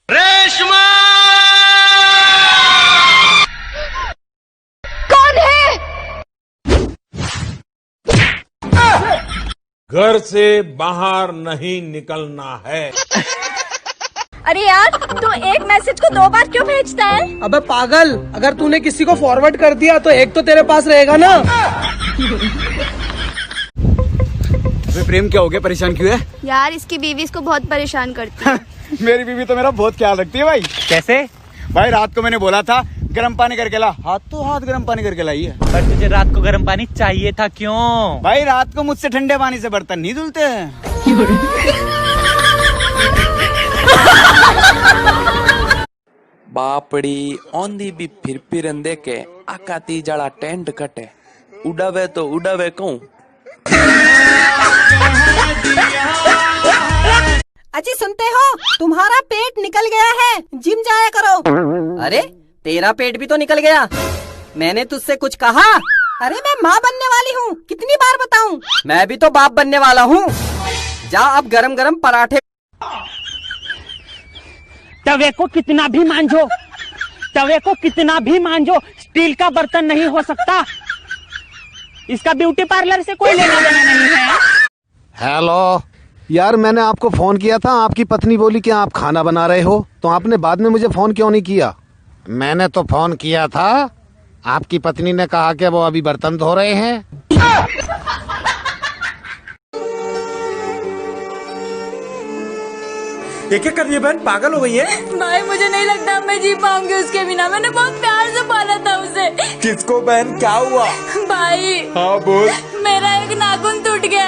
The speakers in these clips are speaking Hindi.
रेशमा कौन है? घर से बाहर नहीं निकलना है। अरे यार, तू एक मैसेज को 2 बार क्यों भेजता है? अबे पागल, अगर तूने किसी को फॉरवर्ड कर दिया तो एक तो तेरे पास रहेगा ना। अबे प्रेम क्या हो गया, परेशान क्यों है? यार इसकी बीवी इसको बहुत परेशान करती है। मेरी बीवी तो मेरा बहुत ख्याल रखती है भाई। कैसे? भाई रात को मैंने बोला था गर्म पानी करके ला, हाथों हाथ गर्म पानी करके लाई है। पर तुझे रात को गर्म पानी चाहिए था, क्यों? भाई रात को मुझसे ठंडे पानी से बर्तन नहीं धुलते हैं। बापड़ी औंधी भी फिर अंधे के आकाती जड़ा टेंट कटे उड़ावे तो उड़ावे कहूं। अजी सुनते हो, तुम्हारा पेट निकल गया है, जिम जाया करो। अरे तेरा पेट भी तो निकल गया, मैंने तुझसे कुछ कहा? अरे मैं माँ बनने वाली हूँ, कितनी बार बताऊँ? मैं भी तो बाप बनने वाला हूँ। जा अब गरम गरम पराठे। तवे को कितना भी मांझो, तवे को कितना भी मांझो, स्टील का बर्तन नहीं हो सकता। इसका ब्यूटी पार्लर से कोई लेना देना नहीं है। हेलो यार, मैंने आपको फोन किया था, आपकी पत्नी बोली कि आप खाना बना रहे हो, तो आपने बाद में मुझे फोन क्यों नहीं किया? मैंने तो फोन किया था, आपकी पत्नी ने कहा कि वो अभी बर्तन धो रहे हैं। ये क्या कर रही है बहन, पागल हो गई है? भाई मुझे नहीं लगता मैं जी पाऊंगी उसके बिना, मैंने बहुत प्यार से पाला था उसे। किसको बहन, क्या हुआ? भाई हाँ बोल। मेरा एक नाखून टूट गया।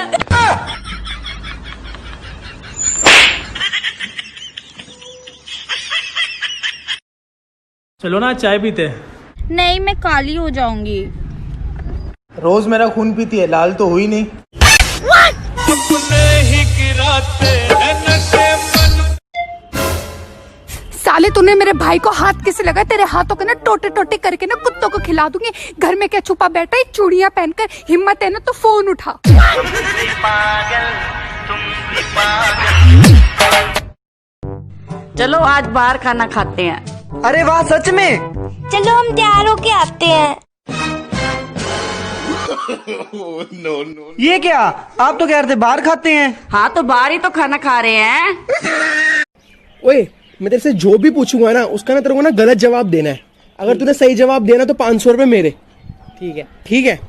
चलो ना चाय पीते। नहीं मैं काली हो जाऊंगी। रोज मेरा खून पीती है, लाल तो हुई नहीं। साले तूने मेरे भाई को हाथ कैसे लगा? तेरे हाथों के ना टोटे टोटे करके ना कुत्तों को खिला दूंगी। घर में क्या छुपा बैठा है, चूड़ियां पहनकर? हिम्मत है ना तो फोन उठा। चलो आज बाहर खाना खाते हैं। अरे वाह, सच में? चलो हम तैयार होके आते हैं। ये क्या, आप तो कह रहे थे बाहर खाते हैं। हाँ तो बाहर ही तो खाना खा रहे हैं। ओए, मैं तेरे से जो भी पूछूंगा ना, उसका ना तेरे को ना गलत जवाब देना है। अगर तूने सही जवाब दिया ना तो 500 रुपए मेरे। ठीक है? ठीक है।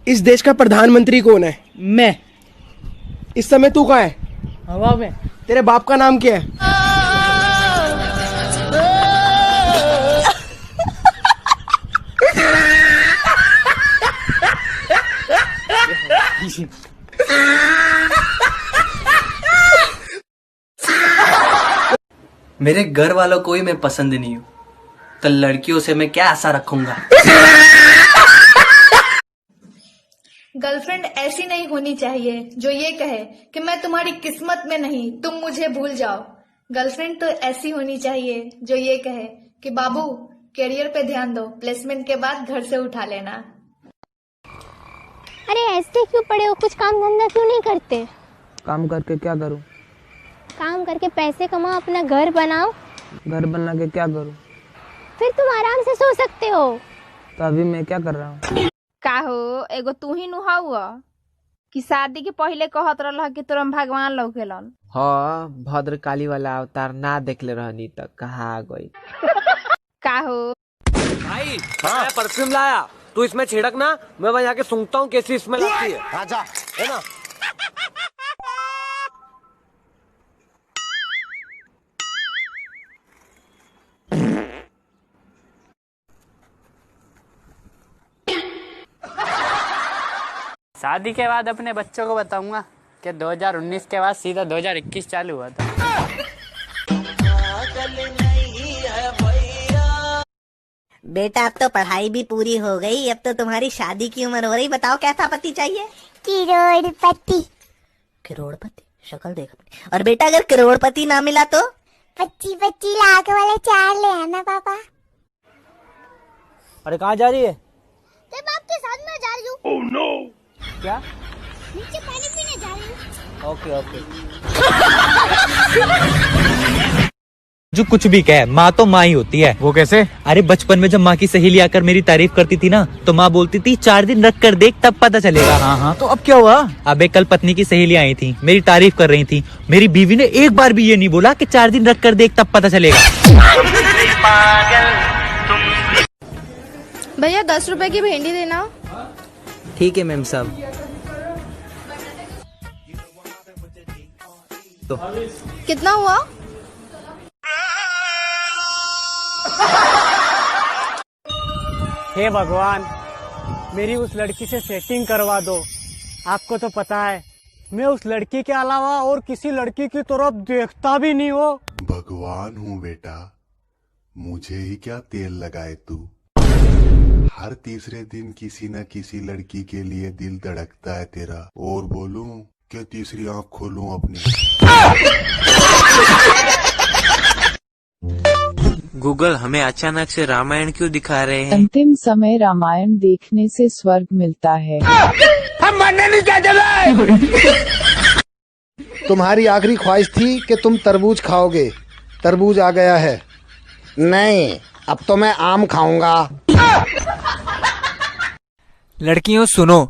इस देश का प्रधानमंत्री कौन है? मैं। इस समय तू कहाँ है? हवा में। तेरे बाप का नाम क्या है? मेरे घर वालों को ही मैं पसंद नहीं हूँ, तो लड़कियों से मैं क्या आशा रखूंगा? गर्लफ्रेंड ऐसी नहीं होनी चाहिए जो ये कहे कि मैं तुम्हारी किस्मत में नहीं, तुम मुझे भूल जाओ। गर्लफ्रेंड तो ऐसी होनी चाहिए जो ये कहे कि बाबू करियर पे ध्यान दो, प्लेसमेंट के बाद घर से उठा लेना। अरे ऐसे क्यों पड़े हो, कुछ काम धंधा क्यों नहीं करते? काम करके क्या करूँ? काम करके पैसे कमाओ, अपना घर बनाओ। घर बना के क्या करूँ? फिर तुम आराम से सो सकते हो। तो अभी मैं क्या कर रहा हूँ? का हो, एगो तू ही नुहा हुआ कि शादी के पहले कहत रहा कि तोरा भगवान लौकेलन। हाँ, भद्र काली वाला अवतार ना देखले रहनी तो कहाँ गई। का हो भाई मैं परफ्यूम लाया, तू इसमें छिड़क ना, मैं वहाँ जाके सूंघता हूँ कैसी स्मेल आती है। आजा, है ना? शादी के बाद अपने बच्चों को बताऊंगा कि 2019 के बाद सीधा 2021 चालू हुआ था। बेटा अब तो पढ़ाई भी पूरी हो गई, अब तो तुम्हारी शादी की उम्र हो रही। बताओ कैसा पति चाहिए? करोड़पति। करोड़पति? शक्ल देख अपनी। और बेटा अगर करोड़पति ना मिला तो? 25-25 लाख वाले 4 ले आना पापा। अरे कहाँ जा रही है? तेरे बाप के साथ में जा रही हूँ। Oh no! क्या? नीचे पानी पीने जा रही हूँ। Okay okay. जो कुछ भी कहे, माँ तो माँ ही होती है। वो कैसे? अरे बचपन में जब माँ की सहेली आकर मेरी तारीफ करती थी ना, तो माँ बोलती थी 4 दिन रख कर देख तब पता चलेगा। हाँ, तो अब क्या हुआ? अबे कल पत्नी की सहेली आई थी, मेरी तारीफ कर रही थी। मेरी बीवी ने एक बार भी ये नहीं बोला कि 4 दिन रख कर देख तब पता चलेगा। भैया 10 रुपए की भिंडी देना। ठीक है मैम साहब। तो कितना हुआ? हे भगवान, मेरी उस लड़की से सेटिंग करवा दो। आपको तो पता है मैं उस लड़की के अलावा और किसी लड़की की तरफ देखता भी नहीं हो। भगवान हूँ बेटा, मुझे ही क्या तेल लगाए तू। हर तीसरे दिन किसी न किसी लड़की के लिए दिल धड़कता है तेरा। और बोलूं कि तीसरी आंख खोलूं अपनी। गूगल हमें अचानक से रामायण क्यों दिखा रहे हैं? अंतिम समय रामायण देखने से स्वर्ग मिलता है। हम मरने नहीं चाहते। तुम्हारी आखिरी ख्वाहिश थी कि तुम तरबूज खाओगे, तरबूज आ गया है। नहीं, अब तो मैं आम खाऊंगा। लड़कियों सुनो,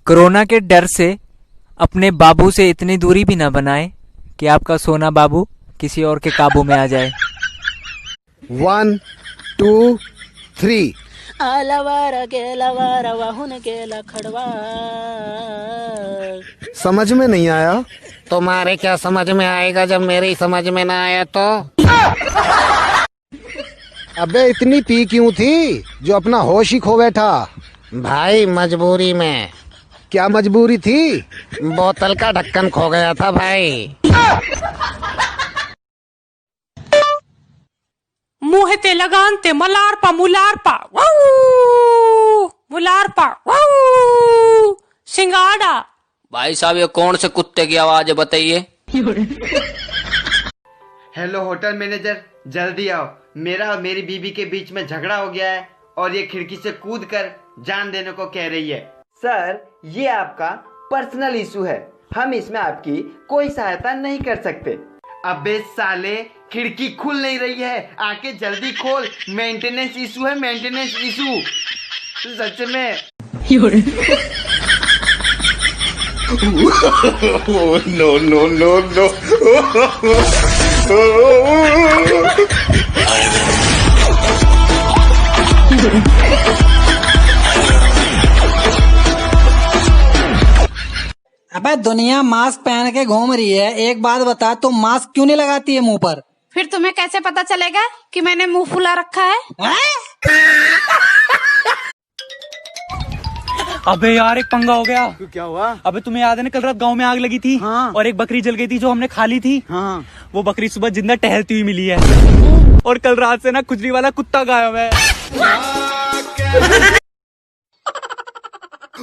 कोरोना के डर से अपने बाबू से इतनी दूरी भी न बनाए कि आपका सोना बाबू किसी और के काबू में आ जाए। 1 2 3। समझ में नहीं आया? तुम्हारे क्या समझ में आएगा जब मेरी समझ में ना आया तो? अबे इतनी पी क्यों थी जो अपना होश ही खो बैठा? भाई मजबूरी में। क्या मजबूरी थी? बोतल का ढक्कन खो गया था भाई। मुहे ते लगान ते मलारपा मुलारपा मुलारपा सिंगाड़ा। भाई साहब ये कौन से कुत्ते की आवाज है बताइए? हेलो होटल मैनेजर, जल्दी आओ। मेरा और मेरी बीबी के बीच में झगड़ा हो गया है और ये खिड़की से कूद कर जान देने को कह रही है। सर, ये आपका पर्सनल इशू है, हम इसमें आपकी कोई सहायता नहीं कर सकते। अबे साले, खिड़की खुल नहीं रही है, आके जल्दी खोल। मेंटेनेंस इशू है, मेंटेनेंस इशू। सच में। No no no no. अबे दुनिया मास्क पहन के घूम रही है, एक बात बता, तुम मास्क क्यों नहीं लगाती है मुंह पर? फिर तुम्हें कैसे पता चलेगा कि मैंने मुंह फुला रखा है? अबे यार एक पंगा हो गया। क्या हुआ? अबे तुम्हें याद है ना कल रात गांव में आग लगी थी? हाँ। और एक बकरी जल गई थी जो हमने खा ली थी। हाँ। वो बकरी सुबह जिंदा टहलती हुई मिली है। और कल रात से ना खुजली वाला कुत्ता गायब है।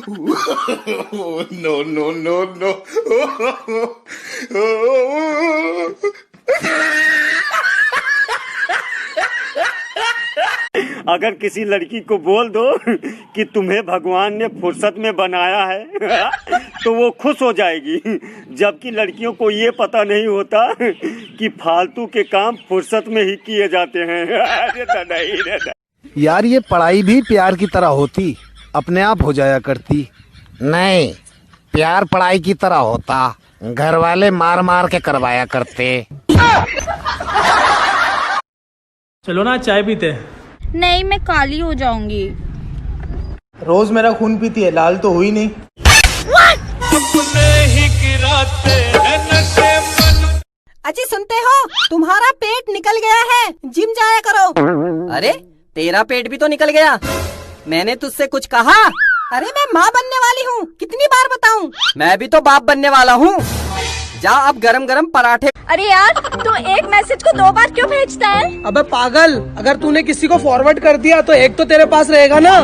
No no no no. अगर किसी लड़की को बोल दो कि तुम्हें भगवान ने फुर्सत में बनाया है तो वो खुश हो जाएगी, जबकि लड़कियों को ये पता नहीं होता कि फालतू के काम फुर्सत में ही किए जाते हैं। यार ये पढ़ाई भी प्यार की तरह होती, अपने आप हो जाया करती। नहीं, प्यार पढ़ाई की तरह होता, घर वाले मार मार के करवाया करते। चलो ना चाय पीते। नहीं, मैं काली हो जाऊंगी। रोज मेरा खून पीती है, लाल तो हुई नहीं। अजी सुनते हो, तुम्हारा पेट निकल गया है, जिम जाया करो। अरे तेरा पेट भी तो निकल गया, मैंने तुझसे कुछ कहा? अरे मैं माँ बनने वाली हूँ, कितनी बार बताऊँ? मैं भी तो बाप बनने वाला हूँ। जा अब गरम गरम पराठे। अरे यार, तू एक मैसेज को 2 बार क्यों भेजता है? अबे पागल, अगर तूने किसी को फॉरवर्ड कर दिया तो एक तो तेरे पास रहेगा ना।